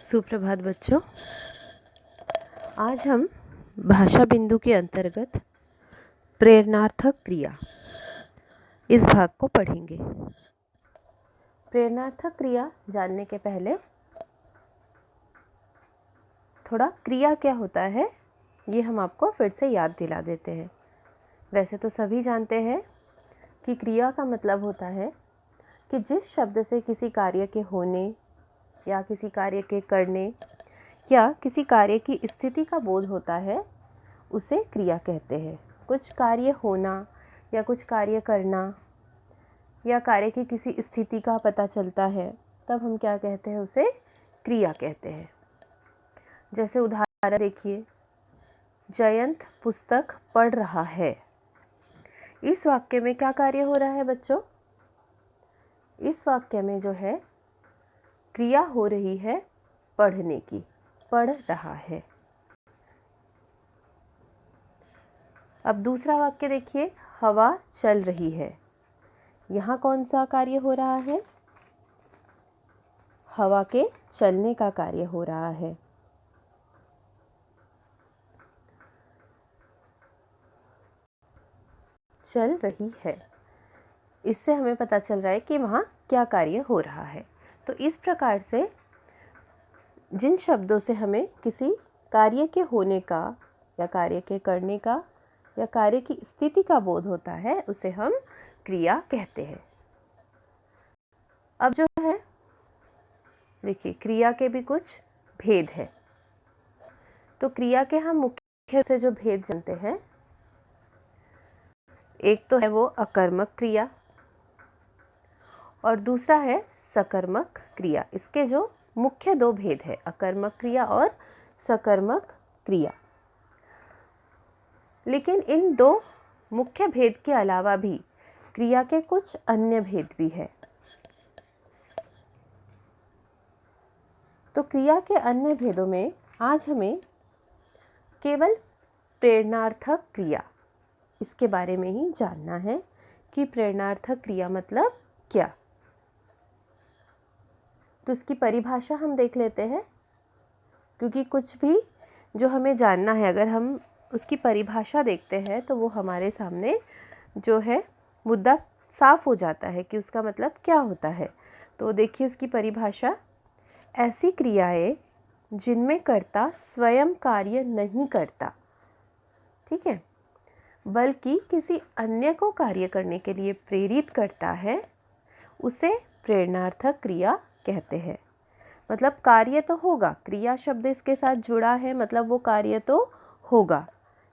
सुप्रभात बच्चों। आज हम भाषा बिंदु के अंतर्गत प्रेरणार्थक क्रिया इस भाग को पढ़ेंगे। प्रेरणार्थक क्रिया जानने के पहले थोड़ा क्रिया क्या होता है ये हम आपको फिर से याद दिला देते हैं। वैसे तो सभी जानते हैं कि क्रिया का मतलब होता है कि जिस शब्द से किसी कार्य के होने या किसी कार्य के करने या किसी कार्य की स्थिति का बोध होता है उसे क्रिया कहते हैं। कुछ कार्य होना या कुछ कार्य करना या कार्य की किसी स्थिति का पता चलता है तब हम क्या कहते हैं, उसे क्रिया कहते हैं। जैसे उदाहरण देखिए, जयंत पुस्तक पढ़ रहा है। इस वाक्य में क्या कार्य हो रहा है बच्चों? इस वाक्य में जो है क्रिया हो रही है पढ़ने की, पढ़ रहा है। अब दूसरा वाक्य देखिए, हवा चल रही है। यहाँ कौन सा कार्य हो रहा है? हवा के चलने का कार्य हो रहा है। चल रही है, इससे हमें पता चल रहा है कि वहाँ क्या कार्य हो रहा है। तो इस प्रकार से जिन शब्दों से हमें किसी कार्य के होने का या कार्य के करने का या कार्य की स्थिति का बोध होता है उसे हम क्रिया कहते हैं। अब जो है देखिए, क्रिया के भी कुछ भेद है। तो क्रिया के हम मुख्य से जो भेद जानते हैं, एक तो है वो अकर्मक क्रिया और दूसरा है सकर्मक क्रिया। इसके जो मुख्य दो भेद है, अकर्मक क्रिया और सकर्मक क्रिया। लेकिन इन दो मुख्य भेद के अलावा भी क्रिया के कुछ अन्य भेद भी है। तो क्रिया के अन्य भेदों में आज हमें केवल प्रेरणार्थक क्रिया इसके बारे में ही जानना है कि प्रेरणार्थक क्रिया मतलब क्या। तो इसकी परिभाषा हम देख लेते हैं, क्योंकि कुछ भी जो हमें जानना है अगर हम उसकी परिभाषा देखते हैं तो वो हमारे सामने जो है मुद्दा साफ हो जाता है कि उसका मतलब क्या होता है। तो देखिए उसकी परिभाषा, ऐसी क्रियाएं जिनमें कर्ता स्वयं कार्य नहीं करता, ठीक है, बल्कि किसी अन्य को कार्य करने के लिए प्रेरित करता है, उसे प्रेरणार्थक क्रिया कहते हैं। मतलब कार्य तो होगा, क्रिया शब्द इसके साथ जुड़ा है, मतलब वो कार्य तो होगा,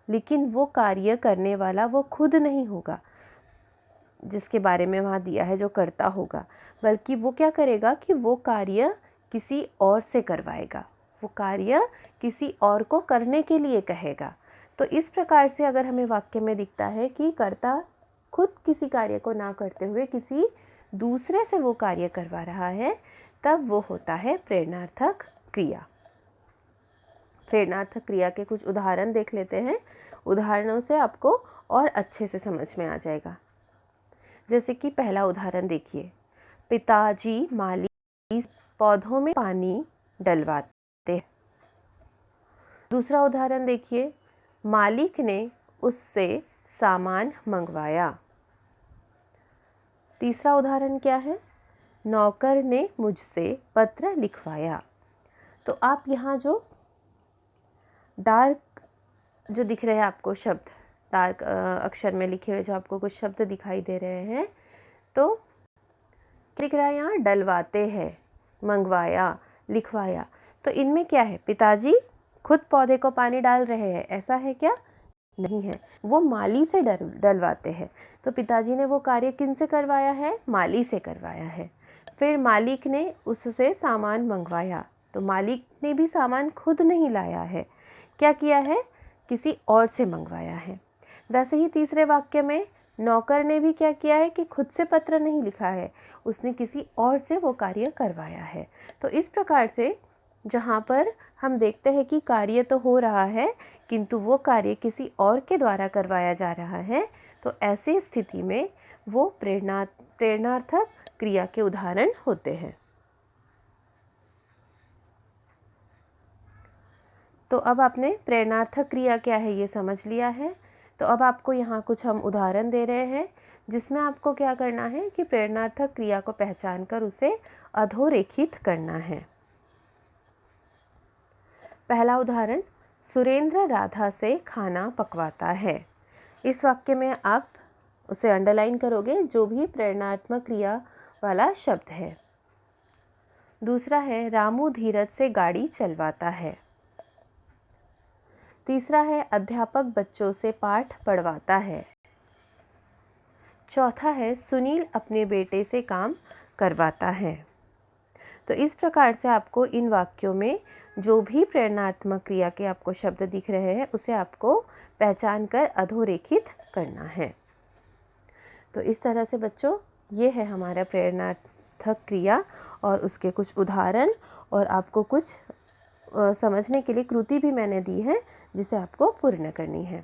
लेकिन वो कार्य करने वाला वो खुद नहीं होगा जिसके बारे में वहाँ दिया है जो करता होगा, बल्कि वो क्या करेगा कि वो कार्य किसी और से करवाएगा, वो कार्य किसी और को करने के लिए कहेगा। तो इस प्रकार से अगर हमें वाक्य में दिखता है कि कर्ता खुद किसी कार्य को ना करते हुए किसी दूसरे से वो कार्य करवा रहा है, तब वो होता है प्रेरणार्थक क्रिया। प्रेरणार्थक क्रिया के कुछ उदाहरण देख लेते हैं। उदाहरणों से आपको और अच्छे से समझ में आ जाएगा। जैसे कि पहला उदाहरण देखिए, पिताजी माली पौधों में पानी डलवाते हैं। दूसरा उदाहरण देखिए, मालिक ने उससे सामान मंगवाया। तीसरा उदाहरण क्या है? नौकर ने मुझसे पत्र लिखवाया। तो आप यहाँ जो डार्क जो दिख रहे हैं आपको शब्द, डार्क अक्षर में लिखे हुए जो आपको कुछ शब्द दिखाई दे रहे हैं, तो लिख रहा है यहाँ डलवाते हैं, मंगवाया, लिखवाया। तो इनमें क्या है? पिताजी खुद पौधे को पानी डाल रहे हैं, ऐसा है क्या? नहीं है, वो माली से डलवाते हैं। तो पिताजी ने वो कार्य किन से करवाया है? माली से करवाया है। फिर मालिक ने उससे सामान मंगवाया, तो मालिक ने भी सामान खुद नहीं लाया है, क्या किया है? किसी और से मंगवाया है। वैसे ही तीसरे वाक्य में नौकर ने भी क्या किया है कि खुद से पत्र नहीं लिखा है, उसने किसी और से वो कार्य करवाया है। तो इस प्रकार से जहाँ पर हम देखते हैं कि कार्य तो हो रहा है किंतु वो कार्य किसी और के द्वारा करवाया जा रहा है, तो ऐसी स्थिति में वो प्रेरणार्थक क्रिया के उदाहरण होते हैं। तो अब आपने प्रेरणार्थक क्रिया क्या है ये समझ लिया है। तो अब आपको यहाँ कुछ हम उदाहरण दे रहे हैं जिसमें आपको क्या करना है कि प्रेरणार्थक क्रिया को पहचान कर उसे अधोरेखित करना है। पहला उदाहरण, सुरेंद्र राधा से खाना पकवाता है। इस वाक्य में आप उसे अंडरलाइन करोगे जो भी प्रेरणात्मक क्रिया वाला शब्द है। दूसरा है, रामू धीरज से गाड़ी चलवाता है। तीसरा है, अध्यापक बच्चों से पाठ पढ़वाता है। चौथा है, सुनील अपने बेटे से काम करवाता है। तो इस प्रकार से आपको इन वाक्यों में जो भी प्रेरणात्मक क्रिया के आपको शब्द दिख रहे हैं उसे आपको पहचान कर अधोरेखित करना है। तो इस तरह से बच्चों ये है हमारा प्रेरणार्थक क्रिया और उसके कुछ उदाहरण, और आपको कुछ समझने के लिए कृति भी मैंने दी है जिसे आपको पूर्ण करनी है।